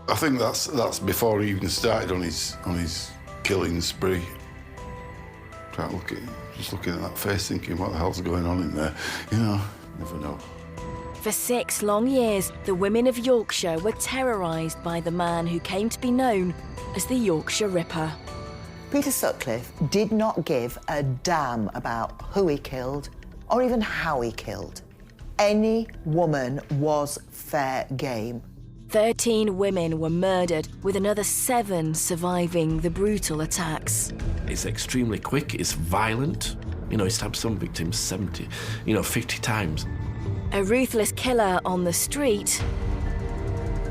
I think that's before he even started on his killing spree. Just looking at that face, thinking, what the hell's going on in there? You know, never know. For 6 long years, the women of Yorkshire were terrorised by the man who came to be known as the Yorkshire Ripper. Peter Sutcliffe did not give a damn about who he killed or even how he killed. Any woman was fair game. 13 women were murdered, with another 7 surviving the brutal attacks. It's extremely quick, it's violent. You know, he stabbed some victims 50 times. A ruthless killer on the street.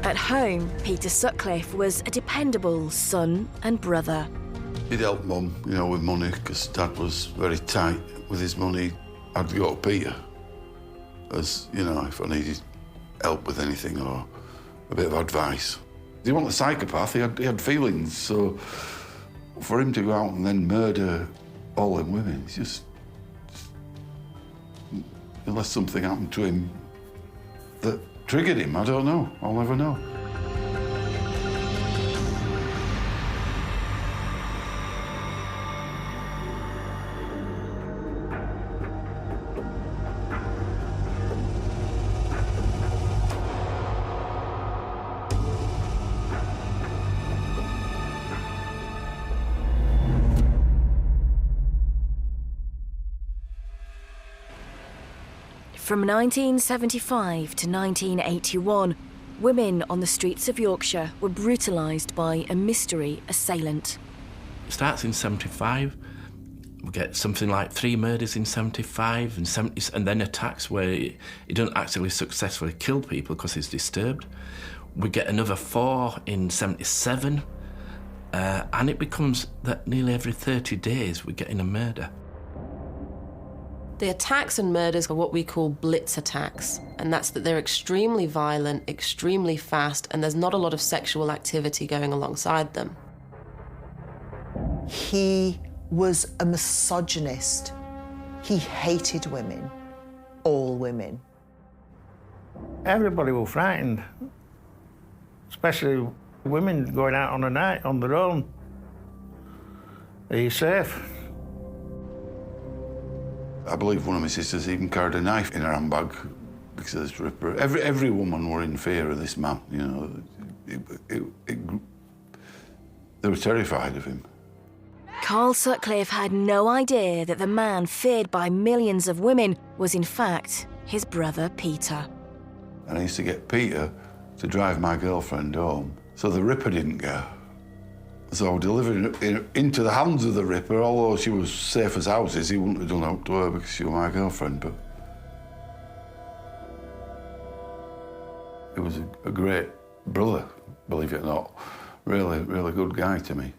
At home, Peter Sutcliffe was a dependable son and brother. He'd help Mum, you know, with money, because Dad was very tight with his money. I'd go to Peter, as, you know, if I needed help with anything or a bit of advice. He wasn't a psychopath, he had feelings, so for him to go out and then murder all them women, it's just unless something happened to him that triggered him, I don't know, I'll never know. From 1975 to 1981, women on the streets of Yorkshire were brutalised by a mystery assailant. It starts in 75. We get something like 3 murders in 75 and 70, and then attacks where he doesn't actually successfully kill people because he's disturbed. We get another 4 in 77, and it becomes that nearly every 30 days we're getting a murder. The attacks and murders are what we call blitz attacks, and that's that they're extremely violent, extremely fast, and there's not a lot of sexual activity going alongside them. He was a misogynist. He hated women, all women. Everybody was frightened, especially women going out on the night on their own. Are you safe? I believe one of my sisters even carried a knife in her handbag because of this Ripper. Every woman were in fear of this man, you know. They were terrified of him. Carl Sutcliffe had no idea that the man feared by millions of women was in fact his brother Peter. And I used to get Peter to drive my girlfriend home, so the Ripper didn't go. So I would deliver it into the hands of the Ripper, although she was safe as houses, he wouldn't have done out to her because she was my girlfriend, but he was a great brother, believe it or not. Really, really good guy to me.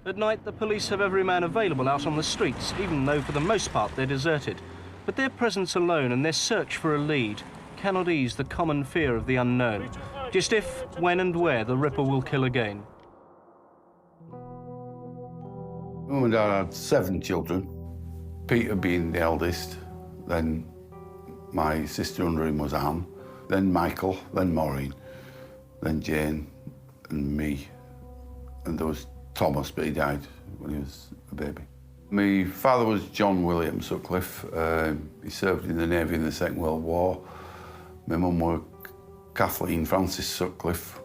At night, the police have every man available out on the streets, even though for the most part they're deserted. But their presence alone and their search for a lead cannot ease the common fear of the unknown. Just if, when and where the Ripper will kill again. Mum and Dad had 7 children, Peter being the eldest, then my sister under him was Anne, then Michael, then Maureen, then Jane and me, and there was Thomas, but he died when he was a baby. My father was John William Sutcliffe. He served in the Navy in the Second World War. My mum was Kathleen Francis Sutcliffe,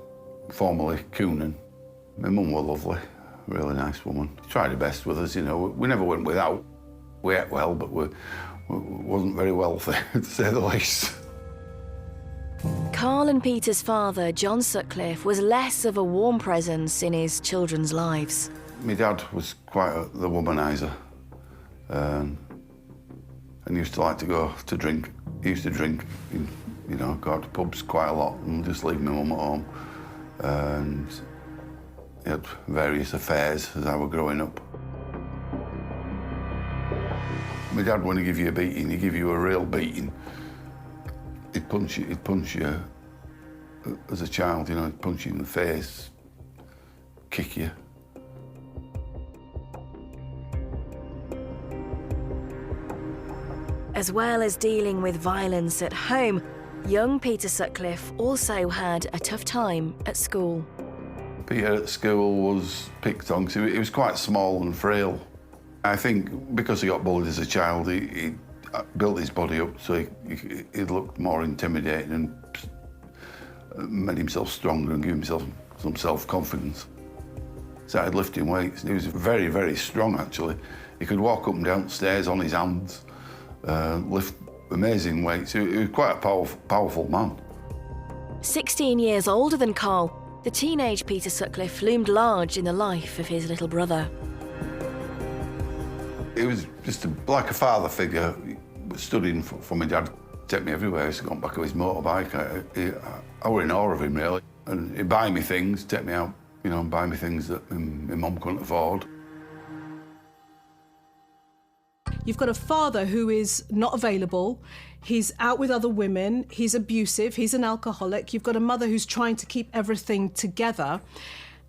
formerly Coonan. My mum was lovely. Really nice woman. She tried her best with us, you know. We never went without. We ate well, but we wasn't very wealthy, to say the least. Carl and Peter's father, John Sutcliffe, was less of a warm presence in his children's lives. My dad was quite the womaniser, and he used to like to go to drink. He used to drink, you know, go to pubs quite a lot and just leave my mum at home. And he had various affairs as I was growing up. My dad, when he give you a beating, he give you a real beating. He'd punch you as a child, you know, he'd punch you in the face, kick you. As well as dealing with violence at home, Young Peter Sutcliffe also had a tough time at school. Peter at school was picked on because he was quite small and frail. I think because he got bullied as a child, he built his body up so he looked more intimidating and made himself stronger and gave himself some self-confidence. Started lifting weights. He was very, very strong, actually. He could walk up and down stairs on his hands, lift amazing weights. He was quite a powerful man. 16 years older than Carl, the teenage Peter Sutcliffe loomed large in the life of his little brother. He was just like a father figure. Studying for my dad, take me everywhere. He used to go on the back of his motorbike. I were in awe of him, really. And he'd buy me things, take me out, you know, and buy me things that my mum couldn't afford. You've got a father who is not available, he's out with other women, he's abusive, he's an alcoholic. You've got a mother who's trying to keep everything together.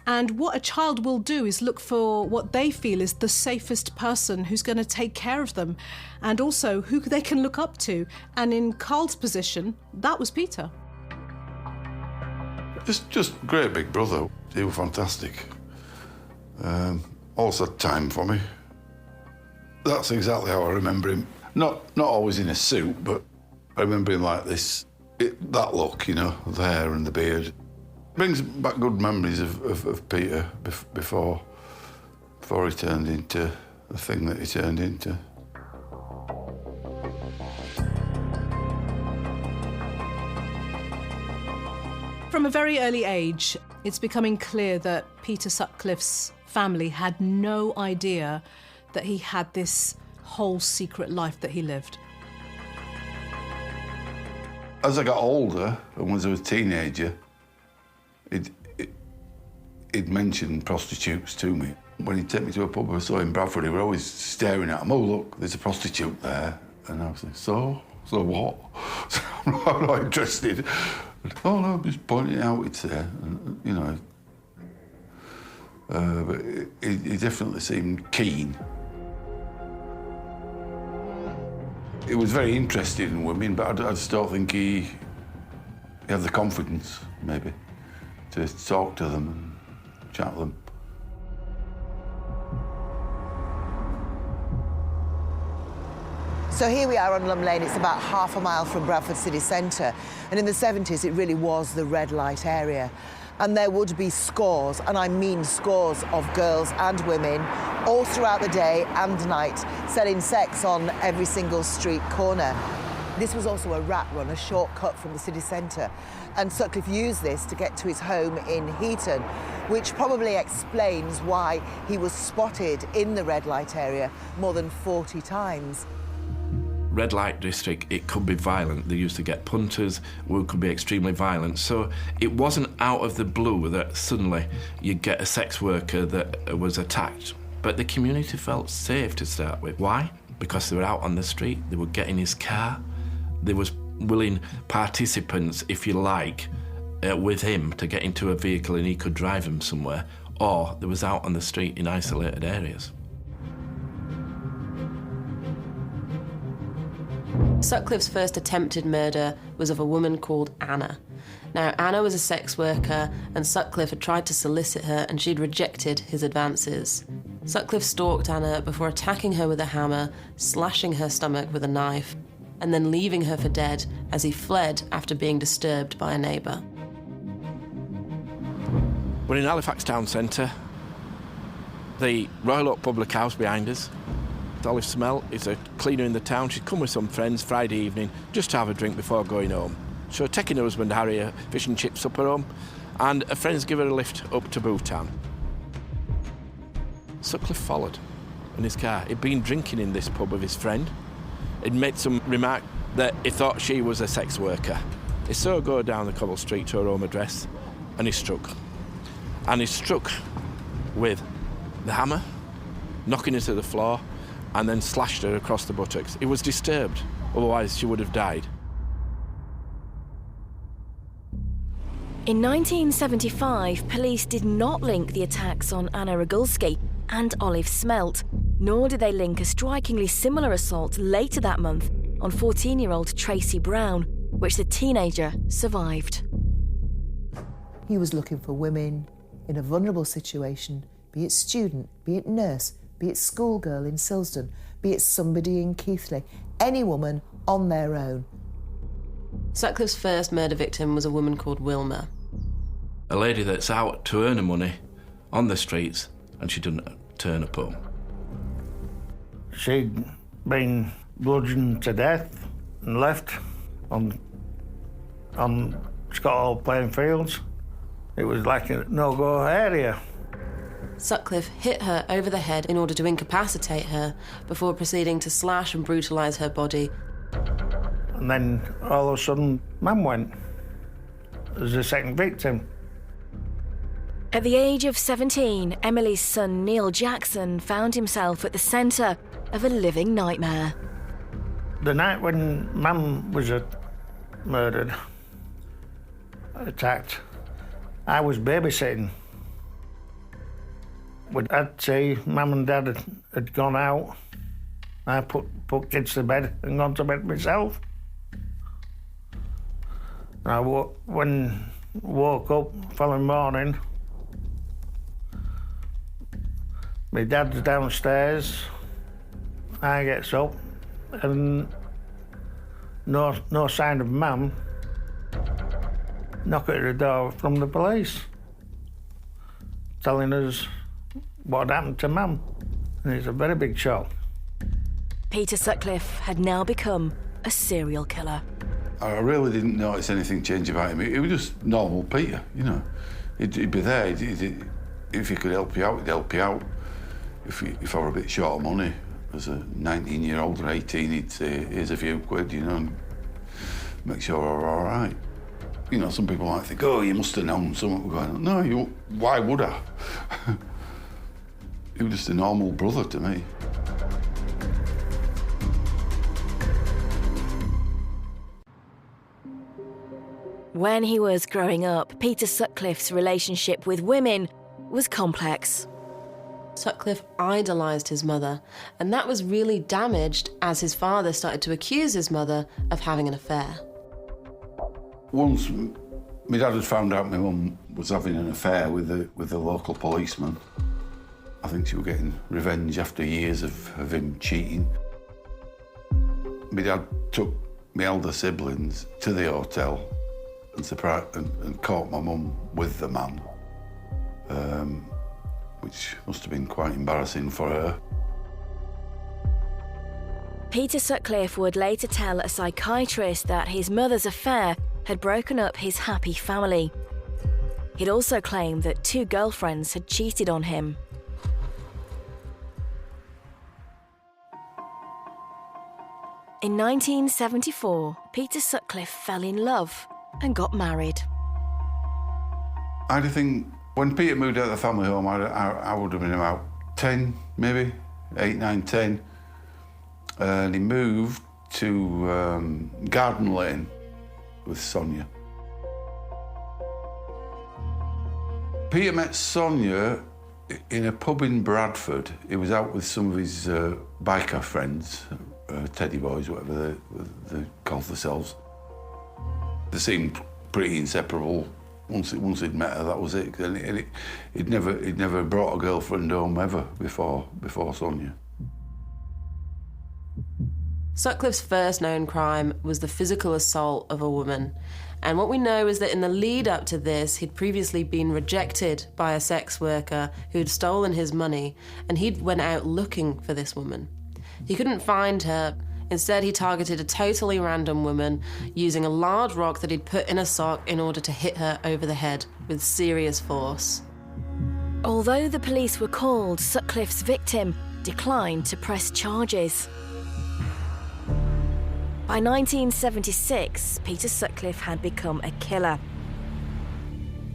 And what a child will do is look for what they feel is the safest person who's going to take care of them and also who they can look up to. And in Carl's position, that was Peter. Just great big brother. He was fantastic. Also time for me. That's exactly how I remember him. Not always in a suit, but I remember him like this. That look, you know, the hair and the beard. Brings back good memories of Peter before he turned into the thing that he turned into. From a very early age, it's becoming clear that Peter Sutcliffe's family had no idea that he had this whole secret life that he lived. As I got older and was a teenager, he'd mention prostitutes to me. When he'd take me to a pub I saw in Bradford, he was always staring at them. Oh, look, there's a prostitute there. And I was like, so what? I'm not interested. Oh, no, I'm just pointing it out, it's there. And, you know. But he definitely seemed keen. He was very interested in women, but I just don't think he had the confidence, maybe, to talk to them and chat to them. So here we are on Lum Lane. It's about half a mile from Bradford city centre. And in the 70s, it really was the red light area. And there would be scores, and I mean scores, of girls and women all throughout the day and night selling sex on every single street corner. This was also a rat run, a shortcut from the city centre. And Sutcliffe used this to get to his home in Heaton, which probably explains why he was spotted in the red light area more than 40 times. Red light district, it could be violent. They used to get punters who could be extremely violent. So it wasn't out of the blue that suddenly you'd get a sex worker that was attacked. But the community felt safe to start with. Why? Because they were out on the street, they would get in his car. There was willing participants, if you like, with him to get into a vehicle and he could drive them somewhere. Or they was out on the street in isolated areas. Sutcliffe's first attempted murder was of a woman called Anna. Now, Anna was a sex worker, and Sutcliffe had tried to solicit her, and she'd rejected his advances. Sutcliffe stalked Anna before attacking her with a hammer, slashing her stomach with a knife, and then leaving her for dead as he fled after being disturbed by a neighbour. We're in Halifax town centre. The Royal Oak Public House behind us. Olive Smell is a cleaner in the town. She'd come with some friends Friday evening just to have a drink before going home. So taking her husband Harry a fish and chip supper home, and her friends give her a lift up to Bootown. Sutcliffe followed in his car. He'd been drinking in this pub with his friend. He'd made some remark that he thought she was a sex worker. He saw her go down the cobble street to her home address, and he struck. And he struck with the hammer, knocking her to the floor, and then slashed her across the buttocks. He was disturbed, otherwise she would have died. In 1975, police did not link the attacks on Anna Rogulski and Olive Smelt, nor did they link a strikingly similar assault later that month on 14-year-old Tracy Brown. which the teenager survived. He was looking for women in a vulnerable situation, be it student, be it nurse, be it schoolgirl in Silsden, be it somebody in Keighley, any woman on their own. Sutcliffe's first murder victim was a woman called Wilma. A lady that's out to earn her money on the streets, and she didn't turn up home. She'd been bludgeoned to death and left on Scott Hall playing fields. It was like a no-go area. Sutcliffe hit her over the head in order to incapacitate her before proceeding to slash and brutalise her body. And then all of a sudden, Mum went as the second victim. At the age of 17, Emily's son Neil Jackson found himself at the centre of a living nightmare. The night when Mum was murdered, attacked, I was babysitting. I'd say Mum and Dad had gone out. I put kids to bed and gone to bed myself. I woke up following morning, my dad's downstairs, I gets up and no sign of Mum. Knock at the door from the police, telling us what happened to Mum. And it's a very big shock. Peter Sutcliffe had now become a serial killer. I really didn't notice anything change about him. He was just normal Peter, you know. He'd be there. If he could help you out, he'd help you out. If I were a bit short of money, as a 19-year-old or 18, he'd say, here's a few quid, you know, and make sure we're all right. You know, some people might think, oh, you must have known something was going on. No, why would I? He was just a normal brother to me. When he was growing up, Peter Sutcliffe's relationship with women was complex. Sutcliffe idolised his mother, and that was really damaged as his father started to accuse his mother of having an affair. Once my dad had found out my mum was having an affair with the local policeman. I think she was getting revenge after years of him cheating. My dad took my elder siblings to the hotel and caught my mum with the man, which must have been quite embarrassing for her. Peter Sutcliffe would later tell a psychiatrist that his mother's affair had broken up his happy family. He'd also claimed that 2 girlfriends had cheated on him. In 1974, Peter Sutcliffe fell in love and got married. I think when Peter moved out of the family home, I would have been about 10, maybe, 8, 9, 10. And he moved to Garden Lane with Sonia. Peter met Sonia in a pub in Bradford. He was out with some of his biker friends, Teddy boys, whatever they called themselves. They seemed pretty inseparable. Once he'd met her, that was it. And he'd never brought a girlfriend home ever before Sonia. Sutcliffe's first known crime was the physical assault of a woman. And what we know is that in the lead up to this, he'd previously been rejected by a sex worker who'd stolen his money, and he'd went out looking for this woman. He couldn't find her. Instead, he targeted a totally random woman using a large rock that he'd put in a sock in order to hit her over the head with serious force. Although the police were called, Sutcliffe's victim declined to press charges. By 1976, Peter Sutcliffe had become a killer.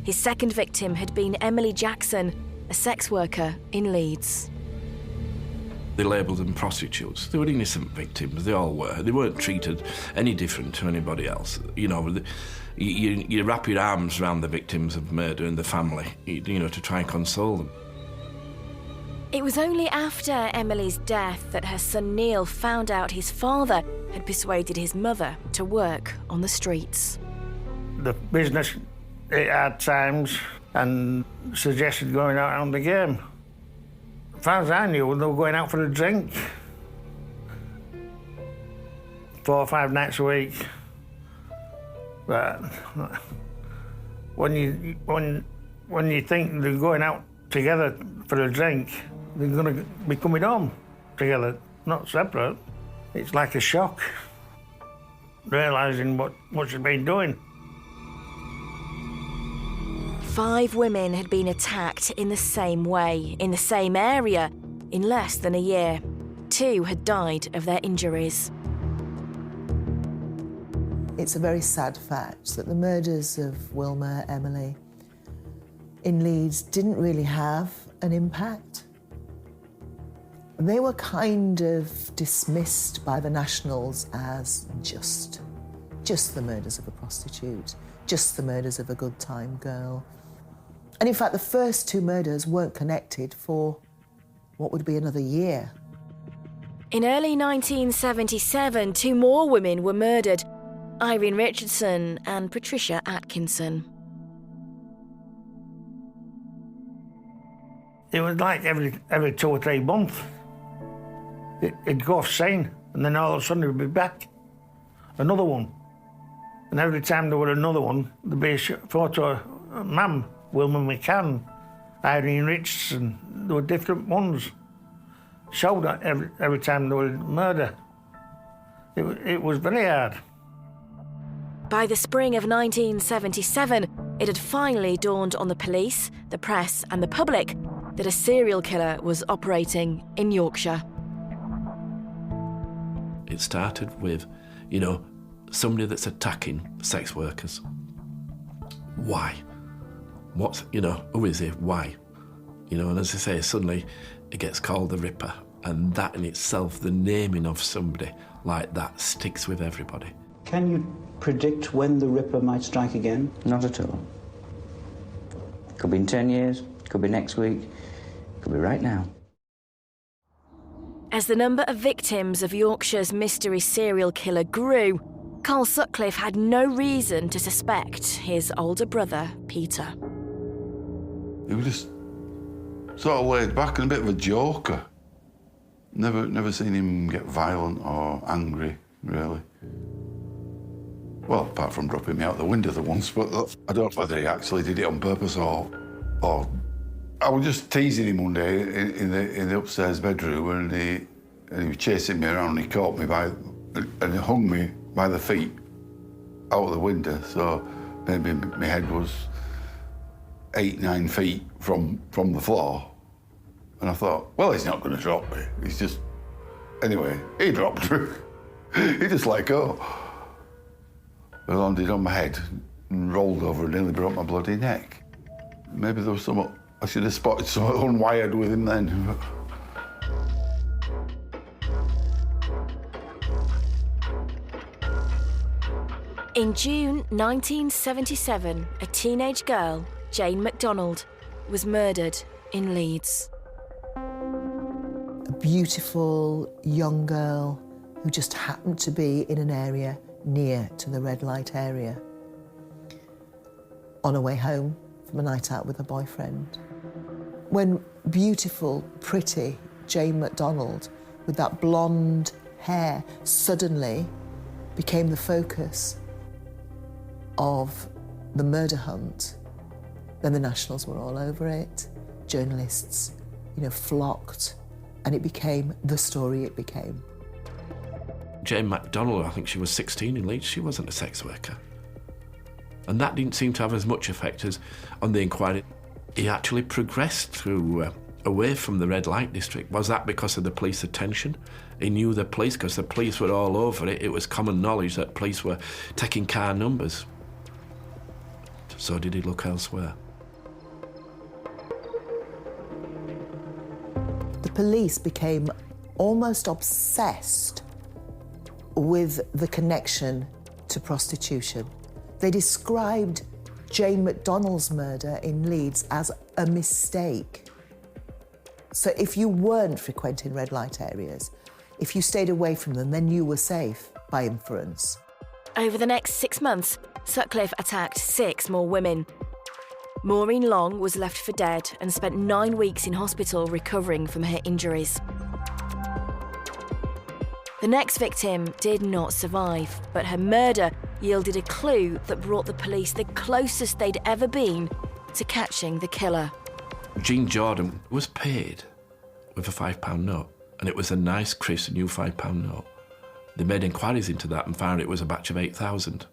His second victim had been Emily Jackson, a sex worker in Leeds. They labelled them prostitutes. They were innocent victims, they all were. They weren't treated any different to anybody else. You know, you wrap your arms around the victims of murder and the family, you know, to try and console them. It was only after Emily's death that her son Neil found out his father had persuaded his mother to work on the streets. The business hit hard times and suggested going out on the game. As far as I knew, they were going out for a drink 4 or 5 nights a week. But when you think they're going out together for a drink, they're going to be coming home together, not separate. It's like a shock, realising what she's been doing. 5 women had been attacked in the same way, in the same area, in less than a year. 2 had died of their injuries. It's a very sad fact that the murders of Wilma, Emily in Leeds didn't really have an impact. They were kind of dismissed by the Nationals as just the murders of a prostitute, just the murders of a good time girl. And in fact, the first 2 murders weren't connected for what would be another year. In early 1977, 2 more women were murdered, Irene Richardson and Patricia Atkinson. It was like every 2 or 3 months. It'd go off scene, and then all of a sudden it would be back. Another one. And every time there were another one, there'd be a photo of Mum, Wilma McCann, Irene Richardson. There were different ones. Showed that every time there was murder. It was very hard. By the spring of 1977, it had finally dawned on the police, the press and the public that a serial killer was operating in Yorkshire. It started with, somebody that's attacking sex workers. Why? Who is he? Why? And as I say, suddenly it gets called the Ripper, and that in itself, the naming of somebody like that sticks with everybody. Can you predict when the Ripper might strike again? Not at all. Could be in 10 years, could be next week, could be right now. As the number of victims of Yorkshire's mystery serial killer grew, Carl Sutcliffe had no reason to suspect his older brother, Peter. He was just sort of laid back and a bit of a joker. Never seen him get violent or angry, really. Well, apart from dropping me out the window the once, but I don't know whether he actually did it on purpose or I was just teasing him one day in the upstairs bedroom, and he was chasing me around, and he caught me and he hung me by the feet out of the window, so maybe my head was 8-9 feet from the floor. And I thought, well, he's not going to drop me. He's just... Anyway, he dropped me. He just let go. I landed on my head and rolled over and nearly broke my bloody neck. Maybe there was something... I should have spotted something unwired with him then. In June 1977, a teenage girl, Jane MacDonald, was murdered in Leeds. A beautiful young girl who just happened to be in an area near to the red light area, on her way home from a night out with her boyfriend. When beautiful, pretty Jane MacDonald, with that blonde hair, suddenly became the focus of the murder hunt, then the Nationals were all over it. Journalists, flocked, and it became the story it became. Jane MacDonald, I think she was 16 in Leeds, she wasn't a sex worker. And that didn't seem to have as much effect as on the inquiry. He actually progressed through, away from the red light district. Was that because of the police attention? He knew the police because the police were all over it. It was common knowledge that police were taking car numbers. So did he look elsewhere? The police became almost obsessed with the connection to prostitution. They described Jane MacDonald's murder in Leeds as a mistake. So if you weren't frequenting red light areas, if you stayed away from them, then you were safe. by inference. Over the next 6 months, Sutcliffe attacked 6 more women. Maureen Long was left for dead and spent 9 weeks in hospital recovering from her injuries. The next victim did not survive, but her murder yielded a clue that brought the police the closest they'd ever been to catching the killer. Jean Jordan was paid with a £5 note, and it was a nice, crisp, new £5 note. They made inquiries into that and found it was a batch of 8,000.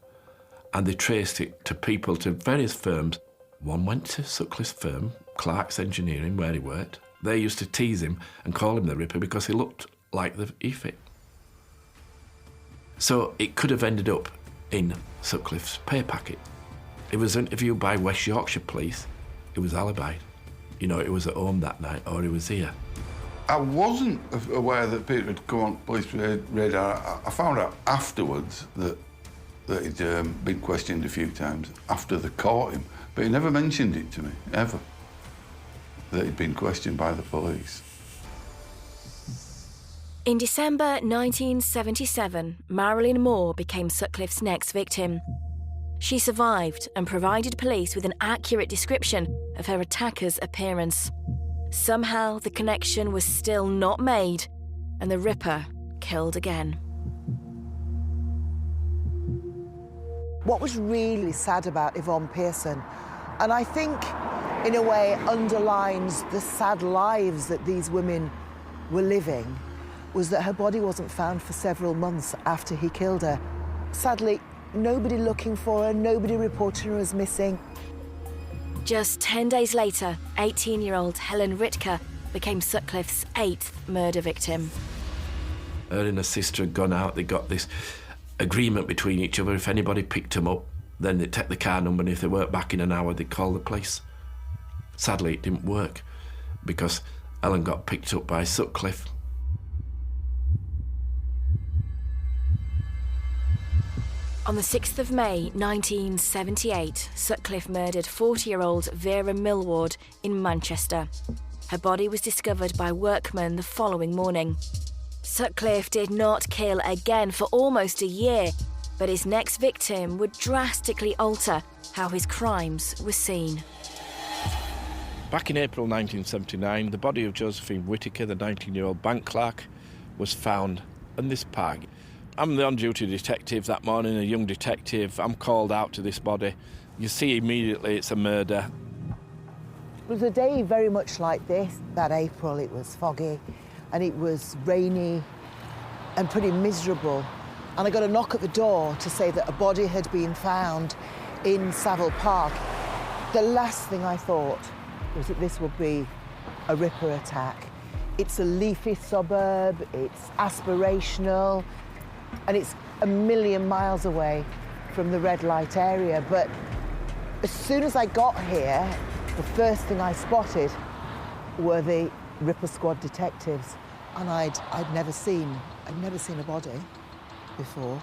And they traced it to people, to various firms. One went to Sutcliffe's firm, Clark's Engineering, where he worked. They used to tease him and call him the Ripper because he looked like the E-fit. So it could have ended up in Sutcliffe's pay packet. He was interviewed by West Yorkshire Police. He was alibied. You know, he was at home that night or he was here. I wasn't aware that Peter had come on police radar. I found out afterwards that he'd been questioned a few times after they caught him, but he never mentioned it to me, ever, that he'd been questioned by the police. In December 1977, Marilyn Moore became Sutcliffe's next victim. She survived and provided police with an accurate description of her attacker's appearance. Somehow, the connection was still not made, and the Ripper killed again. What was really sad about Yvonne Pearson, and I think in a way underlines the sad lives that these women were living, was that her body wasn't found for several months after he killed her. Sadly, nobody looking for her, nobody reporting her as missing. Just 10 days later, 18-year-old Helen Rittker became Sutcliffe's 8th murder victim. Her and her sister had gone out. They got this agreement between each other. If anybody picked them up, then they'd take the car number, and if they weren't back in an hour, they'd call the police. Sadly, it didn't work because Helen got picked up by Sutcliffe. On the 6th of May 1978, Sutcliffe murdered 40-year-old Vera Millward in Manchester. Her body was discovered by workmen the following morning. Sutcliffe did not kill again for almost a year, but his next victim would drastically alter how his crimes were seen. Back in April 1979, the body of Josephine Whittaker, the 19-year-old bank clerk, was found in this park. I'm the on-duty detective that morning, a young detective. I'm called out to this body. You see immediately it's a murder. It was a day very much like this. That April, it was foggy and it was rainy and pretty miserable. And I got a knock at the door to say that a body had been found in Savile Park. The last thing I thought was that this would be a Ripper attack. It's a leafy suburb, it's aspirational, and it's a million miles away from the red light area. But as soon as I got here, the first thing I spotted were the Ripper Squad detectives. And I'd never seen a body before.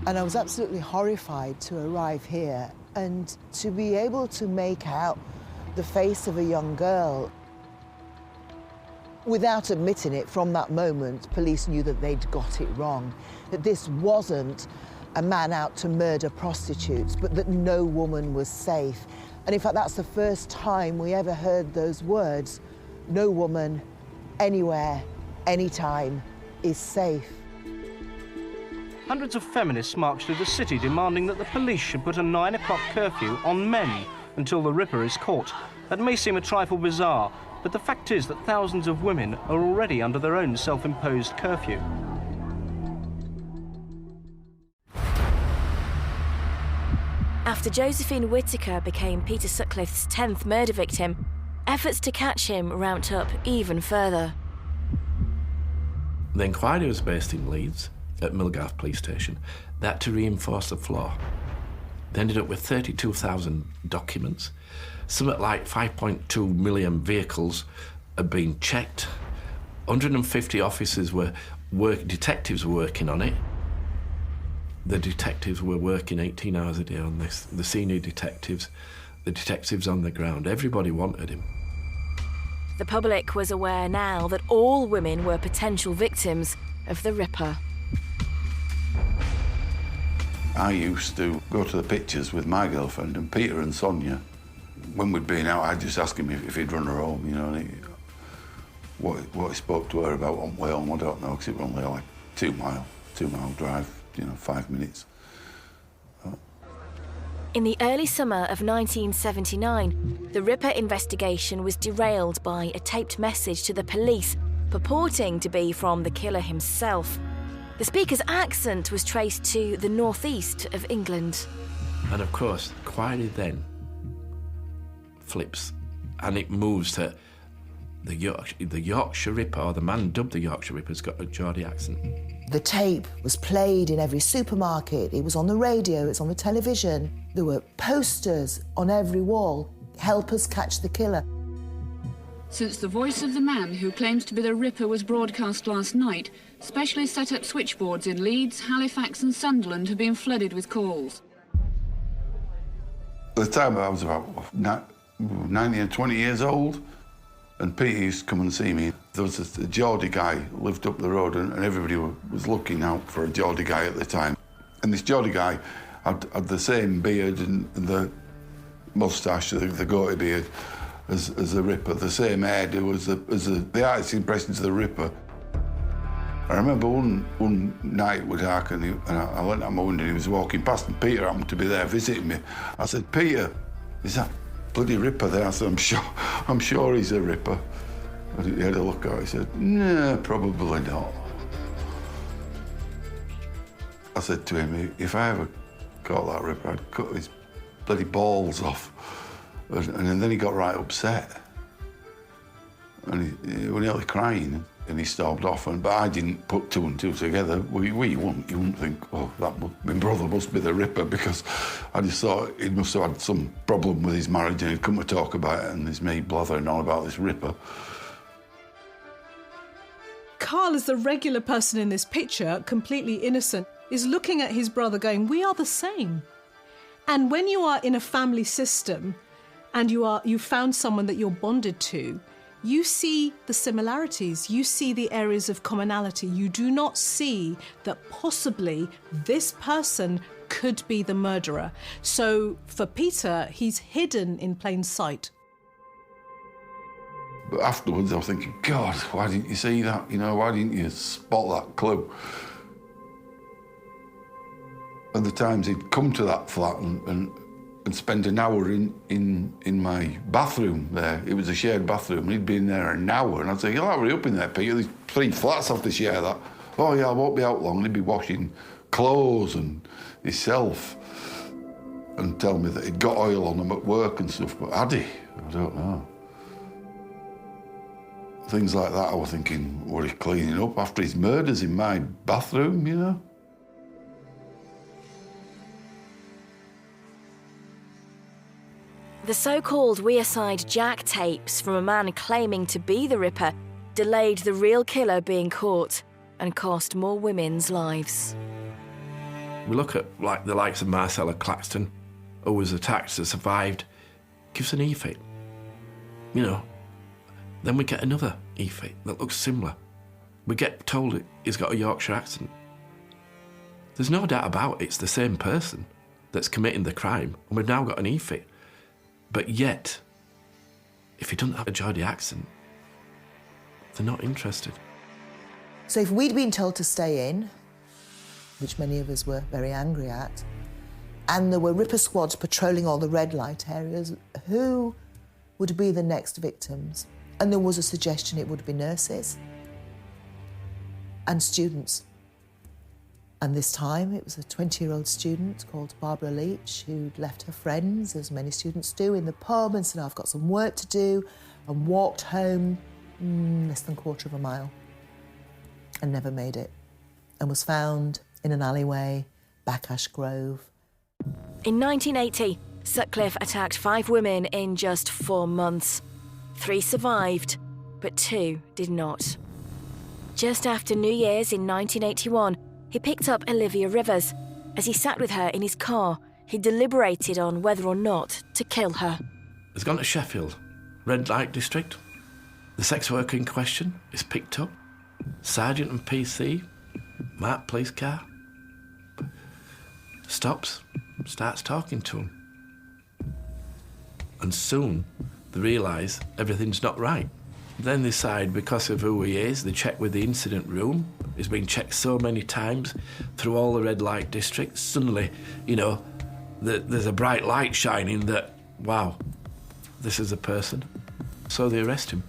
And I was absolutely horrified to arrive here and to be able to make out the face of a young girl. Without admitting it, from that moment, police knew that they'd got it wrong, that this wasn't a man out to murder prostitutes, but that no woman was safe. And in fact, that's the first time we ever heard those words, no woman, anywhere, anytime, is safe. Hundreds of feminists marched through the city demanding that the police should put a 9 o'clock curfew on men until the Ripper is caught. That may seem a trifle bizarre, but the fact is that thousands of women are already under their own self-imposed curfew. After Josephine Whittaker became Peter Sutcliffe's 10th murder victim, efforts to catch him ramped up even further. The inquiry was based in Leeds, at Millgarth Police Station. They had to reinforce the floor. They ended up with 32,000 documents. Something like 5.2 million vehicles had been checked. 150 officers detectives were working on it. The detectives were working 18 hours a day on this. The senior detectives, the detectives on the ground, everybody wanted him. The public was aware now that all women were potential victims of the Ripper. I used to go to the pictures with my girlfriend, and Peter and Sonia, when we'd been out, I'd just ask him if he'd run her home, you know, and what he spoke to her about on the way home, I don't know, because it was only like 2 mile drive, you know, 5 minutes. In the early summer of 1979, the Ripper investigation was derailed by a taped message to the police purporting to be from the killer himself. The speaker's accent was traced to the northeast of England. And of course, the inquiry then flips and it moves to the Yorkshire Ripper, or the man dubbed the Yorkshire Ripper, has got a Geordie accent. The tape was played in every supermarket, it was on the radio, it's on the television. There were posters on every wall, help us catch the killer. Since the voice of the man who claims to be the Ripper was broadcast last night, specially set up switchboards in Leeds, Halifax and Sunderland have been flooded with calls. At the time I was about 19 or 20 years old, and Peter used to come and see me. There was a Geordie guy who lived up the road, and everybody was looking out for a Geordie guy at the time. And this Geordie guy had the same beard and the moustache, the goatee beard, as the Ripper, the same hairdo as the artist's impression to the Ripper. I remember one night it was dark, and I went out my window and he was walking past, and Peter happened to be there visiting me. I said, "Peter, is that bloody Ripper there?" I said, I'm sure he's a Ripper. And he had a look at it. He said, "No, probably not." I said to him, "If I ever caught that Ripper, I'd cut his bloody balls off." And then he got right upset. And he was nearly crying, and he stormed off. But I didn't put 2 and 2 together. You wouldn't think, "Oh, my brother must be the Ripper," because I just thought he must have had some problem with his marriage and he'd come to talk about it, and there's me blathering on about this Ripper. Carl, as the regular person in this picture, completely innocent, is looking at his brother going, "We are the same." And when you are in a family system and you found someone that you're bonded to, you see the similarities, you see the areas of commonality. You do not see that possibly this person could be the murderer. So for Peter, he's hidden in plain sight. But afterwards, I was thinking, God, why didn't you see that? You know, why didn't you spot that clue? At the times he'd come to that flat and spend an hour in my bathroom there. It was a shared bathroom, and he'd been there an hour, and I'd say, "You'll hurry up in there, Peter. There's 3 flats have to share that." "Oh, yeah, I won't be out long." And he'd be washing clothes and himself and tell me that he'd got oil on them at work and stuff, but had he? I don't know. Things like that, I was thinking, were he cleaning up after his murders in my bathroom, you know? The so-called Wearside Jack tapes from a man claiming to be the Ripper delayed the real killer being caught and cost more women's lives. We look at like the likes of Marcella Claxton, who was attacked and survived, gives an e-fit. You know, then we get another e-fit that looks similar. We get told he's got a Yorkshire accent. There's no doubt about it, it's the same person that's committing the crime, and we've now got an e-fit. But yet, if he doesn't have a Geordie accent, they're not interested. So if we'd been told to stay in, which many of us were very angry at, and there were Ripper squads patrolling all the red light areas, who would be the next victims? And there was a suggestion it would be nurses and students. And this time it was a 20-year-old student called Barbara Leach who'd left her friends, as many students do, in the pub and said, "I've got some work to do," and walked home less than a quarter of a mile and never made it, and was found in an alleyway, back Ash Grove. In 1980, Sutcliffe attacked 5 women in just 4 months. 3 survived, but 2 did not. Just after New Year's in 1981, he picked up Olivia Rivers. As he sat with her in his car, he deliberated on whether or not to kill her. He's gone to Sheffield, red light district. The sex worker in question is picked up. Sergeant and PC, marked police car. stops, starts talking to him. And soon they realise everything's not right. Then they decide, because of who he is, they check with the incident room. He's been checked so many times through all the red light districts. Suddenly, you know, there's a bright light shining that, wow, this is a person. So they arrest him.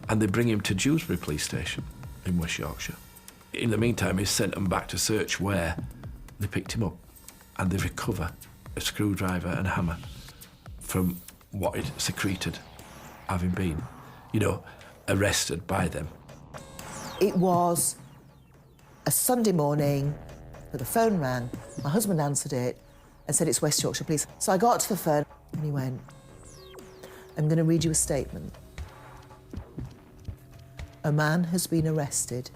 And they bring him to Dewsbury Police Station in West Yorkshire. In the meantime, he's sent them back to search where they picked him up. And they recover a screwdriver and hammer from what it secreted, having been, you know, arrested by them. It was a Sunday morning that the phone rang. My husband answered it and said, "It's West Yorkshire Police." So I got to the phone and he went, "I'm going to read you a statement. A man has been arrested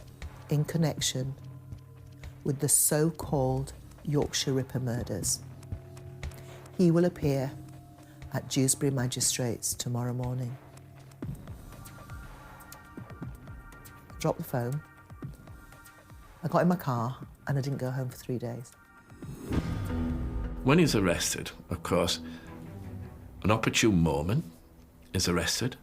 in connection with the so-called Yorkshire Ripper murders. He will appear at Dewsbury Magistrates tomorrow morning." Dropped the phone. I got in my car and I didn't go home for 3 days. When he's arrested, of course, an opportune moment, is arrested.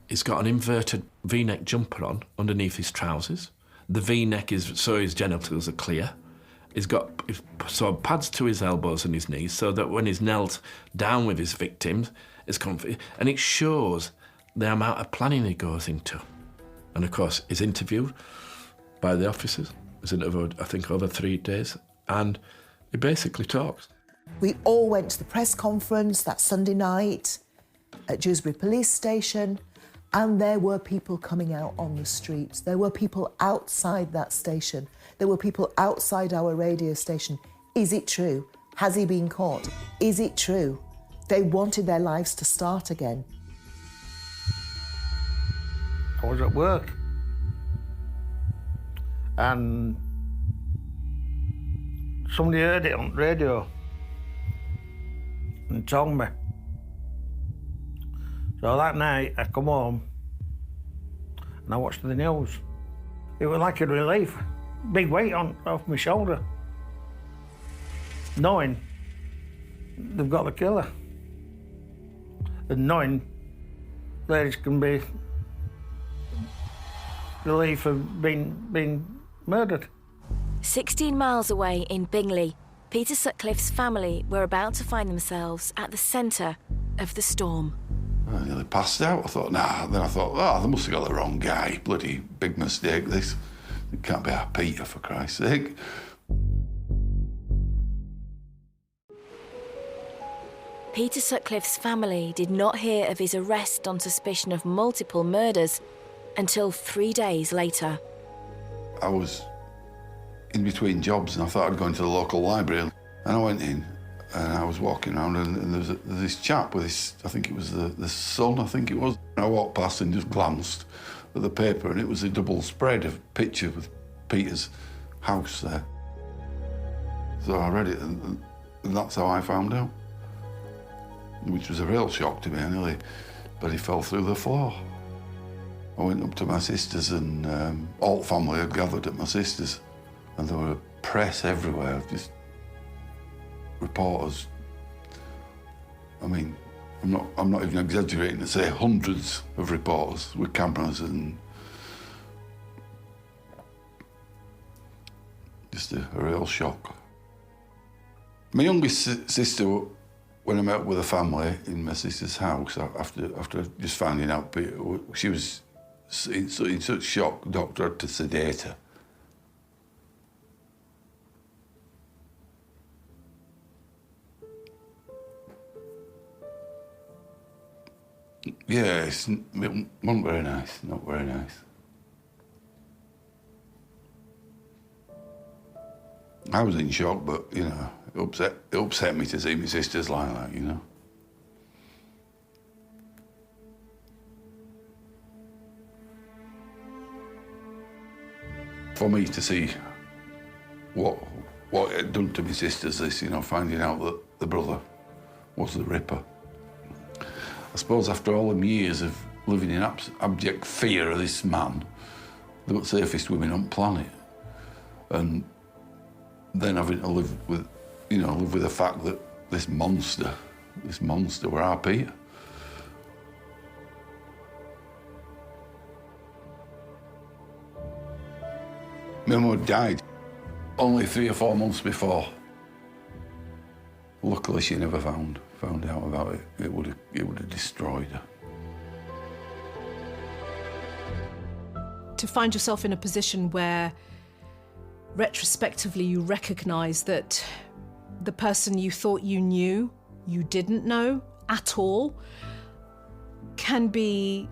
He's got an inverted V-neck jumper on underneath his trousers. The V-neck is so his genitals are clear. He's got pads to his elbows and his knees so that when he's knelt down with his victims, it's comfy. And it shows the amount of planning he goes into. And of course, he's interviewed by the officers. He's interviewed, I think, over 3 days. And he basically talks. We all went to the press conference that Sunday night at Dewsbury Police Station, and there were people coming out on the streets. There were people outside that station. There were people outside our radio station. Is it true? Has he been caught? Is it true? They wanted their lives to start again. I was at work and somebody heard it on the radio and told me. So that night I come home and I watched the news. It was like a relief, big weight off my shoulder, knowing they've got the killer and knowing ladies can be relief of being murdered. 16 miles away in Bingley, Peter Sutcliffe's family were about to find themselves at the centre of the storm. I nearly passed out. I thought, nah. Then I thought, oh, they must have got the wrong guy. Bloody big mistake, this. It can't be our Peter, for Christ's sake. Peter Sutcliffe's family did not hear of his arrest on suspicion of multiple murders until 3 days later. I was in between jobs and I thought I'd go into the local library. And I went in and I was walking around and there was this chap with this, I think it was the Sun, I think it was. And I walked past and just glanced at the paper and it was a double spread of picture with Peter's house there. So I read it and that's how I found out. Which was a real shock to me, anyway. But he fell through the floor. I went up to my sisters and all the family had gathered at my sister's and there were press everywhere, just reporters. I mean, I'm not even exaggerating to say hundreds of reporters with cameras and just a real shock. My youngest sister, when I met up with the family in my sister's house, after just finding out Peter, she was in such shock, the doctor had to sedate her. Yeah, it wasn't very nice, not very nice. I was in shock, but, you know, it upset me to see my sisters like that, you know. For me to see what it had done to my sisters, this, you know, finding out that the brother was the Ripper. I suppose after all them years of living in abject fear of this man, the safest women on the planet, and then having to live with, live with the fact that this monster were our Peter. My mum died only 3 or 4 months before. Luckily, she never found out about it. It would have destroyed her. To find yourself in a position where, retrospectively, you recognise that the person you thought you knew, you didn't know at all, can be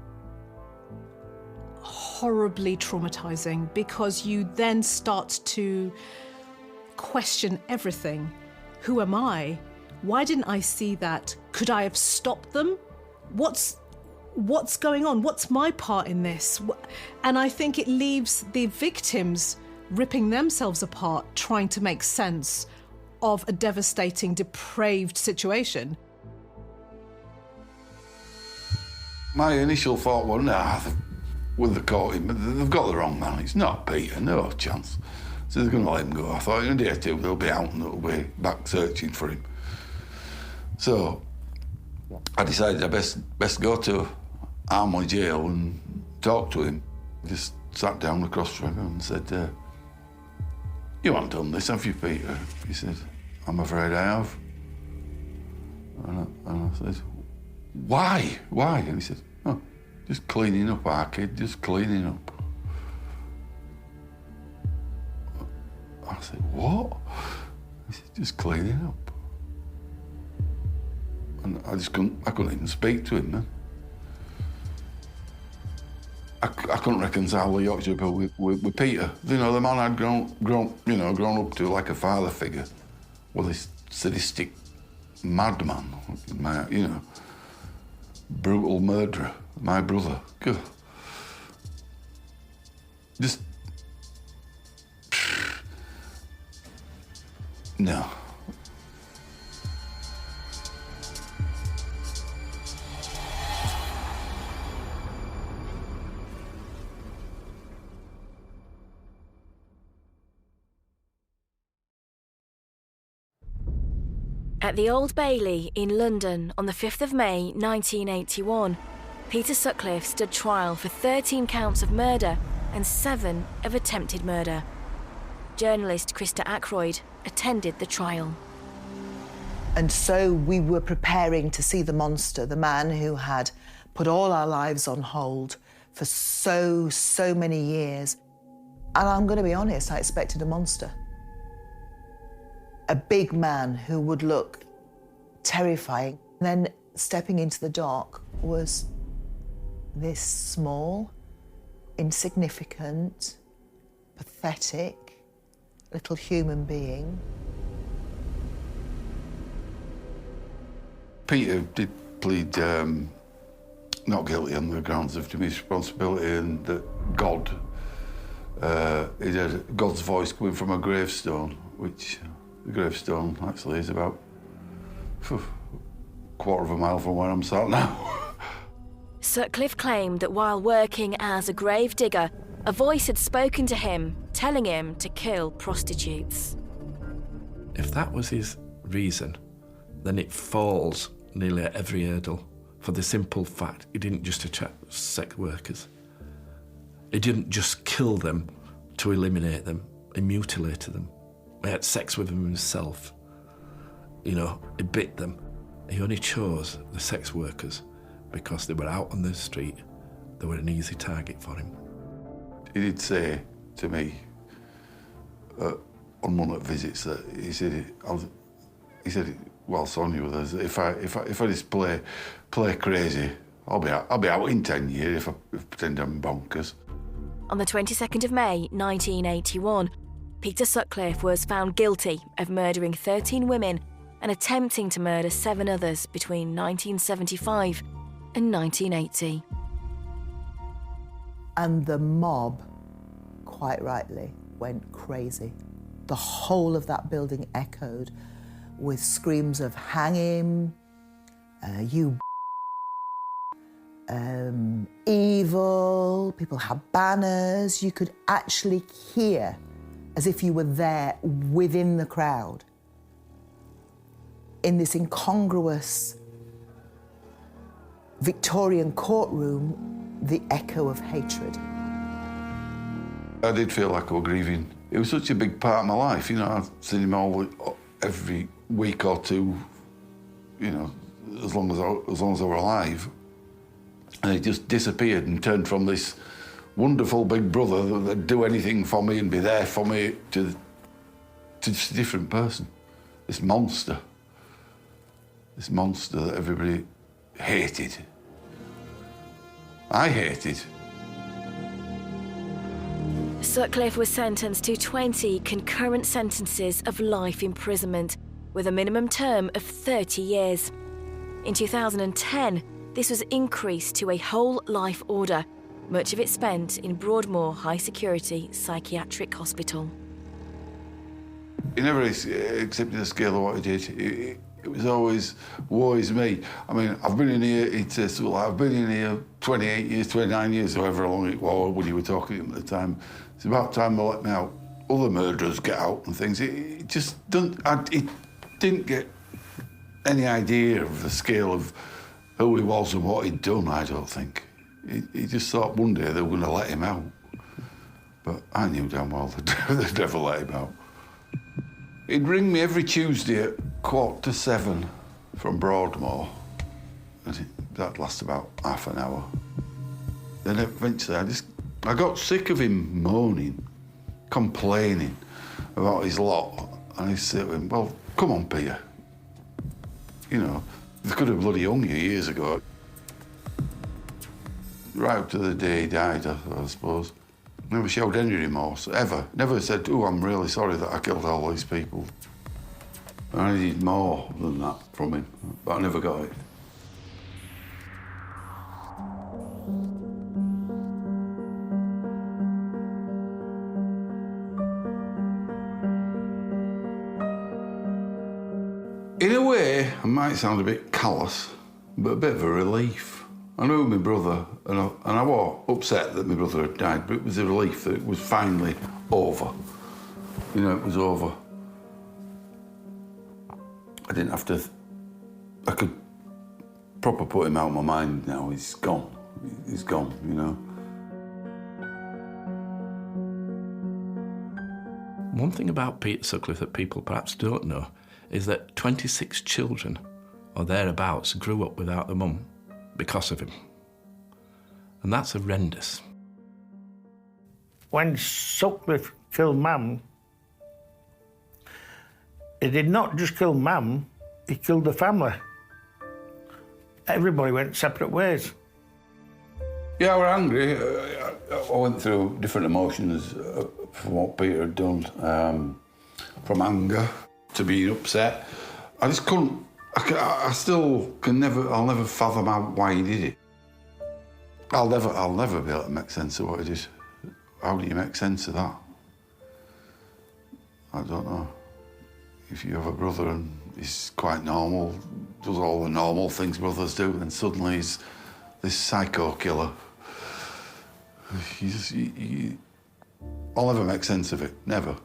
horribly traumatising, because you then start to question everything. Who am I? Why didn't I see that? Could I have stopped them? What's going on? What's my part in this? And I think it leaves the victims ripping themselves apart, trying to make sense of a devastating, depraved situation. My initial thought was, with the court, they've got the wrong man. It's not Peter, no chance. So they're going to let him go. I thought in a day or two they'll be out and they'll be back searching for him. So I decided I best go to Armley Jail and talk to him. Just sat down across from him and said, "You haven't done this, have you, Peter?" He said, "I'm afraid I have." And I said, "Why? Why?" And he said, "Oh, just cleaning up, our kid, just cleaning up." I said, "What?" He said, "Just cleaning up." And I couldn't even speak to him then. I couldn't reconcile the Yorkshire Ripper with Peter. The man I'd grown up to like a father figure. Well, this sadistic madman, brutal murderer, my brother. God. Just... No. At the Old Bailey in London on the 5th of May 1981, Peter Sutcliffe stood trial for 13 counts of murder and 7 of attempted murder. Journalist Krista Ackroyd attended the trial. And so we were preparing to see the monster, the man who had put all our lives on hold for so many years. And I'm going to be honest, I expected a monster. A big man who would look terrifying. And then stepping into the dock was this small, insignificant, pathetic little human being. Peter did plead not guilty on the grounds of diminished responsibility, and that God, he had God's voice coming from a gravestone, which the gravestone actually is about a quarter of a mile from where I'm sat now. Sutcliffe claimed that while working as a grave digger, a voice had spoken to him, telling him to kill prostitutes. If that was his reason, then it falls nearly at every hurdle, for the simple fact he didn't just attack sex workers. He didn't just kill them to eliminate them, he mutilated them. He had sex with them himself. He bit them. He only chose the sex workers because they were out on the street. They were an easy target for him. He did say to me on one of the visits that he said, "Well, Sonia with us, if I just play crazy, I'll be out in 10 years if I pretend I'm bonkers." On the 22nd of May 1981, Peter Sutcliffe was found guilty of murdering 13 women and attempting to murder 7 others between 1975 and 1980. And the mob, quite rightly, went crazy. The whole of that building echoed with screams of "hang him," "you evil." People had banners. You could actually hear as if you were there within the crowd, in this incongruous Victorian courtroom, the echo of hatred. I did feel like I was grieving. It was such a big part of my life, you know. I've seen him every week or two, you know, as long as I were alive. And he just disappeared and turned from this wonderful big brother that'd do anything for me and be there for me to just a different person. This monster that everybody hated. I hated. Sutcliffe was sentenced to 20 concurrent sentences of life imprisonment with a minimum term of 30 years. In 2010, this was increased to a whole life order, much of it spent in Broadmoor High Security Psychiatric Hospital. He never accepted the scale of what he did. It was always, woe is me. I mean, I've been in here, I've been in here 28 years, 29 years, however long it was when you were talking to him at the time. It's about time they let me out. Other murderers get out and things. It just he didn't get any idea of the scale of who he was and what he'd done, I don't think. He just thought one day they were going to let him out. But I knew damn well they'd never let him out. He'd ring me every Tuesday at 6:45 from Broadmoor. That'd last about half an hour. Then eventually I got sick of him moaning, complaining about his lot. And I said to him, well, come on, Peter. You know, they could have bloody hung you years ago. Right up to the day he died, I suppose. Never showed any remorse, ever. Never said, oh, I'm really sorry that I killed all these people. I needed more than that from him, but I never got it. In a way, I might sound a bit callous, but a bit of a relief. I knew my brother, and I was upset that my brother had died, but it was a relief that it was finally over. You know, it was over. I didn't have to... I could proper put him out of my mind now. He's gone. He's gone, you know. One thing about Peter Sutcliffe that people perhaps don't know is that 26 children or thereabouts grew up without their mum because of him. And that's horrendous. When Sutcliffe killed Mum, he did not just kill Mum, he killed the family. Everybody went separate ways. Yeah, I was angry. I went through different emotions from what Peter had done, from anger to being upset. I just couldn't, I still can never, I'll never fathom out why he did it. I'll never be able to make sense of what he did. How do you make sense of that? I don't know. If you have a brother and he's quite normal, does all the normal things brothers do, and suddenly he's this psycho killer. I'll never make sense of it, never.